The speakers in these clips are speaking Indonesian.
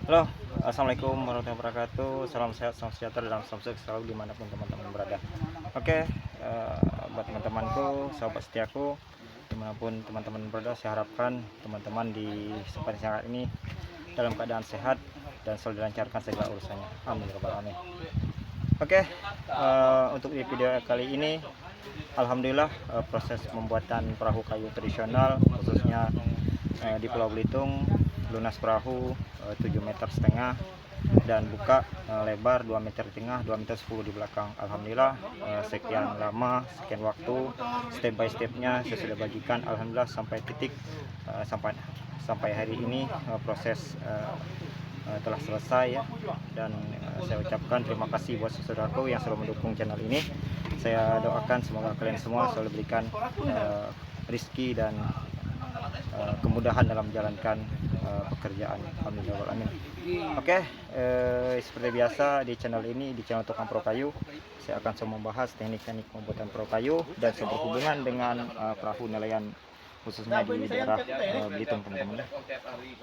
Halo, assalamualaikum warahmatullahi wabarakatuh. Salam sehat, salam sejahtera, dan salam sukses selalu dimanapun teman-teman berada. Oke, buat teman-temanku, sahabat setiaku, dimanapun teman-teman berada, saya harapkan teman-teman di kesempatan saat ini dalam keadaan sehat dan selalu dilancarkan segala urusannya. Amin ya rabbal alamin. Oke, untuk di video kali ini, alhamdulillah proses pembuatan perahu kayu tradisional khususnya di Pulau Belitung lunas perahu 7,5 meter dan buka lebar 2 meter di tengah, 2 meter 10 di belakang. Alhamdulillah sekian lama, sekian waktu, step by stepnya saya sudah bagikan. Alhamdulillah sampai titik sampai hari ini proses telah selesai ya. Dan saya ucapkan terima kasih buat saudaraku yang selalu mendukung channel ini. Saya doakan semoga kalian semua selalu diberikan rezeki dan kemudahan dalam menjalankan pekerjaan. Alhamdulillah. Oke, seperti biasa di channel ini, di channel Tukang Pro Kayu, saya akan selalu membahas teknik-teknik pembuatan perahu kayu dan berhubungan dengan perahu nelayan khususnya di daerah Belitung, teman-teman.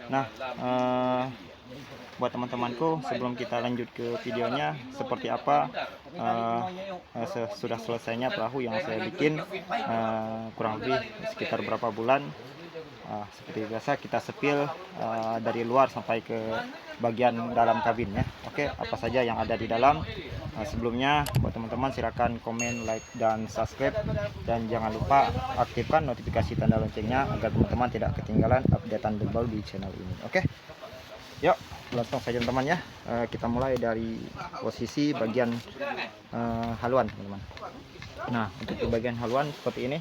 Nah, buat teman-temanku, sebelum kita lanjut ke videonya seperti apa sudah selesainya perahu yang saya bikin, kurang lebih sekitar berapa bulan. Seperti biasa kita sepil dari luar sampai ke bagian dalam kabin ya. Oke, apa saja yang ada di dalam. Sebelumnya buat teman-teman silakan komen, like, dan subscribe, dan jangan lupa aktifkan notifikasi tanda loncengnya agar teman-teman tidak ketinggalan updatean terbaru di channel ini. Oke, yuk langsung saja teman-teman ya. Kita mulai dari posisi bagian haluan, teman-teman. Nah, untuk di bagian haluan seperti ini.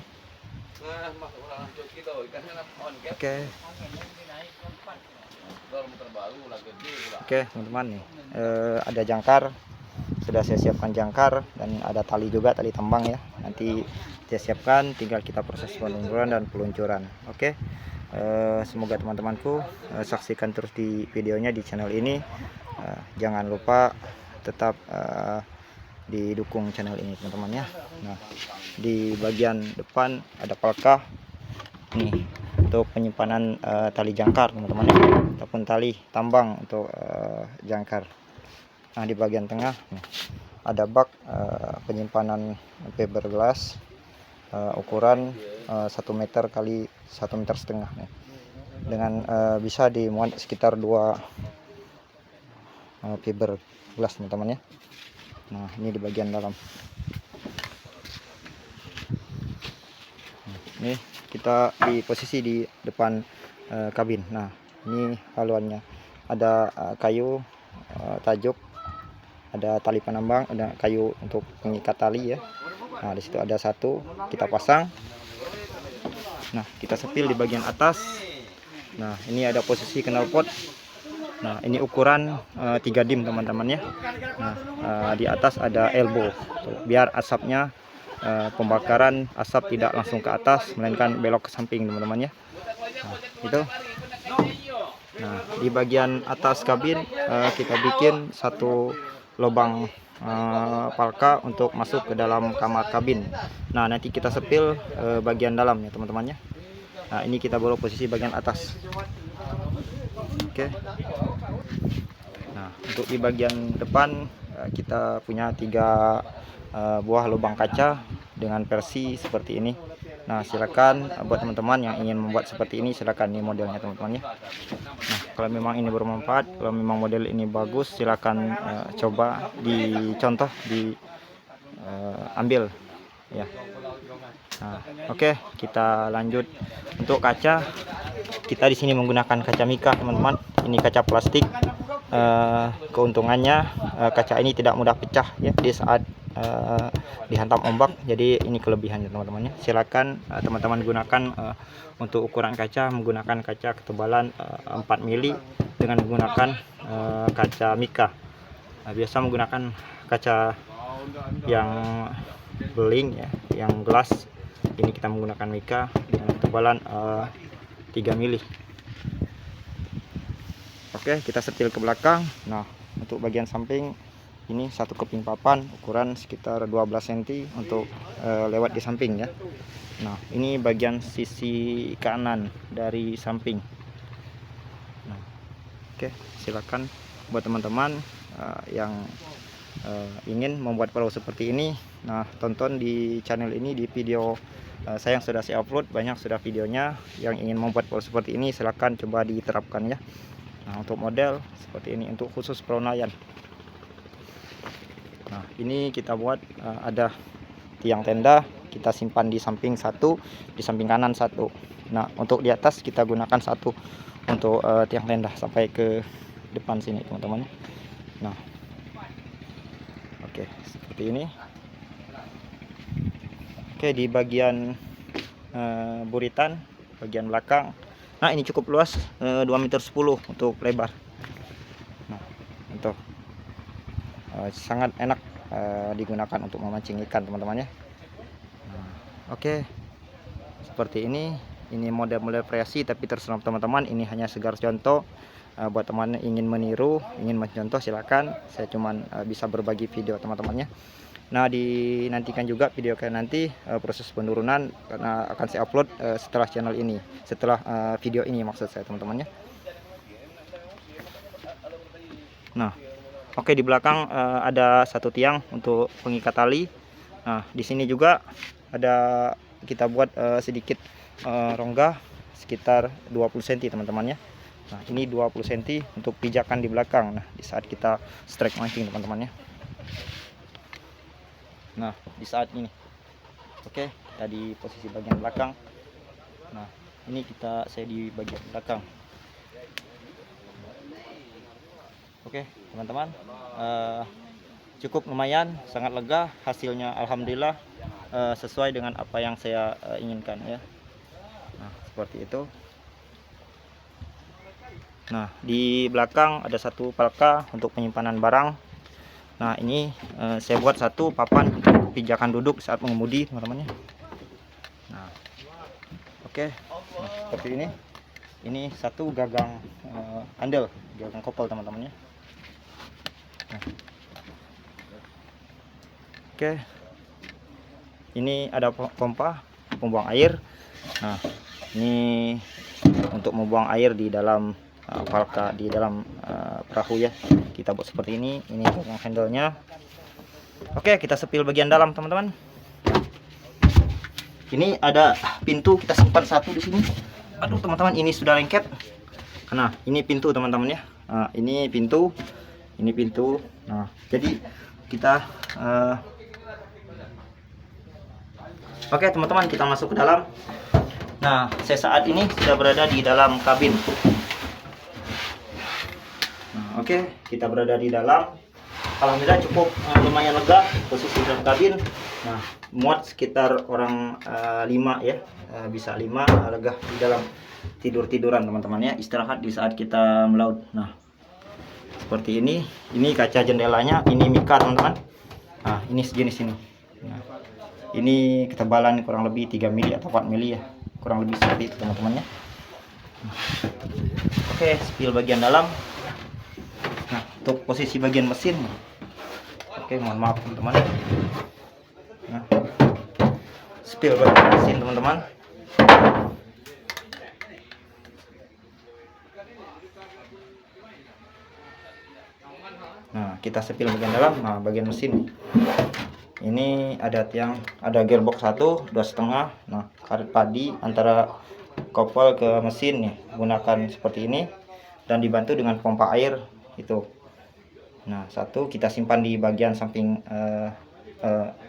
Oke, teman-teman nih, ada jangkar, sudah saya siapkan jangkar, dan ada tali juga, tali tambang ya. Nanti saya siapkan, tinggal kita proses penunjuran dan peluncuran. Oke, semoga teman-temanku saksikan terus di videonya di channel ini. Jangan lupa tetap didukung channel ini, teman-teman ya. Nah, di bagian depan ada palkah nih untuk penyimpanan tali jangkar, teman-teman ya, ataupun tali tambang untuk jangkar. Nah, di bagian tengah nih, ada bak penyimpanan fiberglass ukuran 1 meter kali 1,5 meter nih, dengan bisa dimuat sekitar 2 fiberglass, teman-teman ya. Nah, ini di bagian dalam. Ini kita di posisi di depan kabin. Nah, ini haluannya. Ada kayu tajuk, ada tali penambang, ada kayu untuk pengikat tali ya. Nah, di situ ada satu, kita pasang. Nah, kita sepil di bagian atas. Nah, ini ada posisi knalpot. Nah, ini ukuran 3 dim, teman-teman ya. Nah, di atas ada elbow biar asapnya pembakaran asap tidak langsung ke atas melainkan belok ke samping, teman-teman ya. Nah, itu. Nah, di bagian atas kabin kita bikin satu lubang palka untuk masuk ke dalam kamar kabin. Nah, nanti kita sepil bagian dalam ya, teman-teman ya. Nah, ini kita baru posisi bagian atas. Oke. Nah, untuk di bagian depan kita punya 3 buah lubang kaca dengan versi seperti ini. Nah, silakan buat teman-teman yang ingin membuat seperti ini, silakan, ini modelnya, teman-teman ya. Nah, kalau memang ini bermanfaat, kalau memang model ini bagus, silakan coba dicontoh, diambil ya. Nah, oke, kita lanjut. Untuk kaca, kita di sini menggunakan kaca mika, teman-teman. Ini kaca plastik. Keuntungannya kaca ini tidak mudah pecah ya di saat dihantam ombak. Jadi ini kelebihannya, teman-teman ya. Silakan teman-teman gunakan untuk ukuran kaca, menggunakan kaca ketebalan 4 mili dengan menggunakan kaca mika. Nah, biasa menggunakan kaca yang beling ya, yang gelas. Ini kita menggunakan mika dengan ketebalan 3 mili. Oke, kita setil ke belakang. Nah, untuk bagian samping ini satu keping papan ukuran sekitar 12 cm untuk lewat di samping ya. Nah, ini bagian sisi kanan dari samping. Nah, Oke, silakan buat teman-teman yang ingin membuat perahu seperti ini. Nah, tonton di channel ini, di video saya yang sudah saya upload, banyak sudah videonya. Yang ingin membuat perahu seperti ini silahkan coba diterapkan ya. Nah, untuk model seperti ini untuk khusus perahu nelayan. Nah, ini kita buat ada tiang tenda, kita simpan di samping satu, di samping kanan satu. Nah, untuk di atas kita gunakan satu untuk tiang tenda sampai ke depan sini teman-teman. Nah, oke, seperti ini. Oke, di bagian buritan bagian belakang, nah ini cukup luas, 2,10 m untuk lebar. Nah, untuk sangat enak digunakan untuk memancing ikan teman-teman ya. Nah, oke, seperti ini model-model variasi, tapi terserah teman-teman, ini hanya segar contoh. Buat teman ingin meniru, ingin mencontoh, silakan. Saya cuman bisa berbagi video teman-temannya. Nah, dinantikan juga video kalian nanti proses penurunan, karena akan saya upload setelah channel ini, setelah video ini maksud saya teman-temannya. Nah, oke, di belakang ada satu tiang untuk pengikat tali. Nah, di sini juga ada, kita buat sedikit rongga sekitar 20 cm teman-temannya. Nah, ini 20 cm untuk pijakan di belakang. Nah, di saat kita strike mancing teman-temannya. Nah, di saat ini, oke, kita di posisi bagian belakang. Nah, ini saya di bagian belakang. Oke, teman-teman, cukup lumayan, sangat lega hasilnya, alhamdulillah sesuai dengan apa yang saya inginkan ya. Nah, seperti itu. Nah, di belakang ada satu palka untuk penyimpanan barang. Nah, ini saya buat satu papan pijakan duduk saat mengemudi teman-teman. Nah, oke, nah, seperti ini. Ini satu gagang handle, gagang kopel teman-temannya. Nah, oke, ini ada pompa pembuang air. Nah, ini untuk membuang air di dalam palka, di dalam perahu ya. Kita buat seperti ini gagang handle-nya. Oke, kita sepil bagian dalam teman-teman. Ini ada pintu, kita simpan satu di sini. Aduh teman-teman, ini sudah lengket. Nah, ini pintu teman-teman ya. Nah, ini pintu. Nah, jadi kita oke teman-teman, kita masuk ke dalam. Nah, saya saat ini sudah berada di dalam kabin. Nah, oke, kita berada di dalam. Alhamdulillah cukup lumayan lega posisi dalam kabin. Nah, muat sekitar orang 5 ya, bisa 5, lega di dalam tiduran teman-teman ya, istirahat di saat kita melaut. Nah, seperti ini kaca jendelanya, ini mika teman-teman. Nah, ini sejenis ini. Nah, ini ketebalan kurang lebih 3 mili atau 4 mili ya, kurang lebih seperti itu teman-teman ya. Nah, oke, spill bagian dalam. Nah, untuk posisi bagian mesin, oke, mohon maaf teman-teman. Nah, spill bagian mesin teman-teman. Nah, kita spill bagian dalam. Nah, bagian mesin ini ada tiang, ada gearbox 1, 2,5. Nah, karet padi antara kopel ke mesin nih, gunakan seperti ini dan dibantu dengan pompa air itu. Nah, satu kita simpan di bagian samping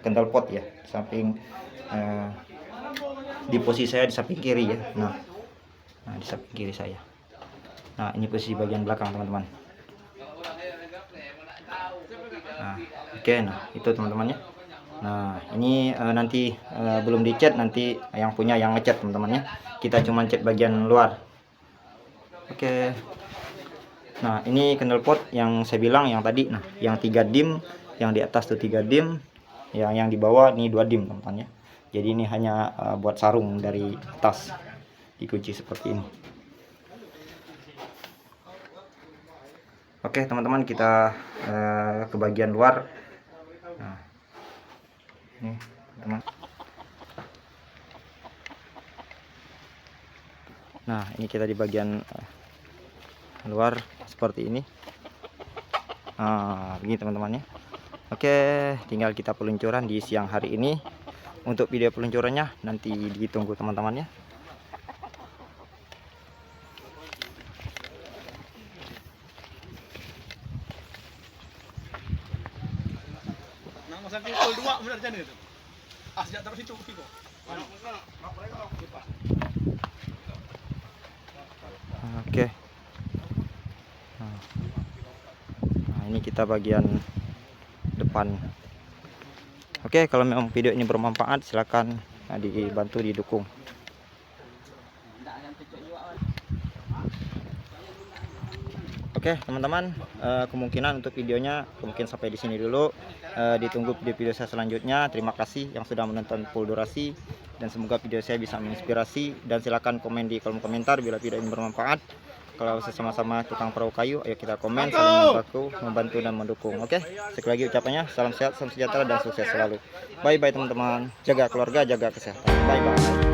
kental pot ya, samping di posisi saya di samping kiri ya. Nah, di samping kiri saya. Nah, ini posisi bagian belakang teman-teman. Nah, oke, nah itu teman-temannya. Nah, ini nanti belum dicat, nanti yang punya yang ngecat teman-temannya. Kita cuma cat bagian luar. Oke. Nah, ini kendal pot yang saya bilang yang tadi. Nah, yang 3 dim, yang di atas tuh 3 dim, yang di bawah ini 2 dim teman-teman ya. Jadi ini hanya buat sarung dari atas, dikunci seperti ini. Oke teman-teman, kita ke bagian luar. Nah, ini teman. Nah, ini kita di bagian luar seperti ini. Nah, begini teman-teman ya. Oke, tinggal kita peluncuran di siang hari ini. Untuk video peluncurannya nanti ditunggu teman-teman ya. Oke. Nah, ini kita bagian depan. Oke, kalau memang video ini bermanfaat silakan dibantu didukung. Oke teman-teman, kemungkinan untuk videonya mungkin sampai di sini dulu. Ditunggu video-video saya selanjutnya. Terima kasih yang sudah menonton full durasi, dan semoga video saya bisa menginspirasi. Dan silakan komen di kolom komentar bila video ini bermanfaat. Kalau sesama-sama tukang perahu kayu, ayo kita komen, saling membantu dan mendukung. Oke, sekali lagi ucapannya salam sehat, salam sejahtera, dan sukses selalu. Bye bye teman-teman, jaga keluarga, jaga kesehatan. Bye bye.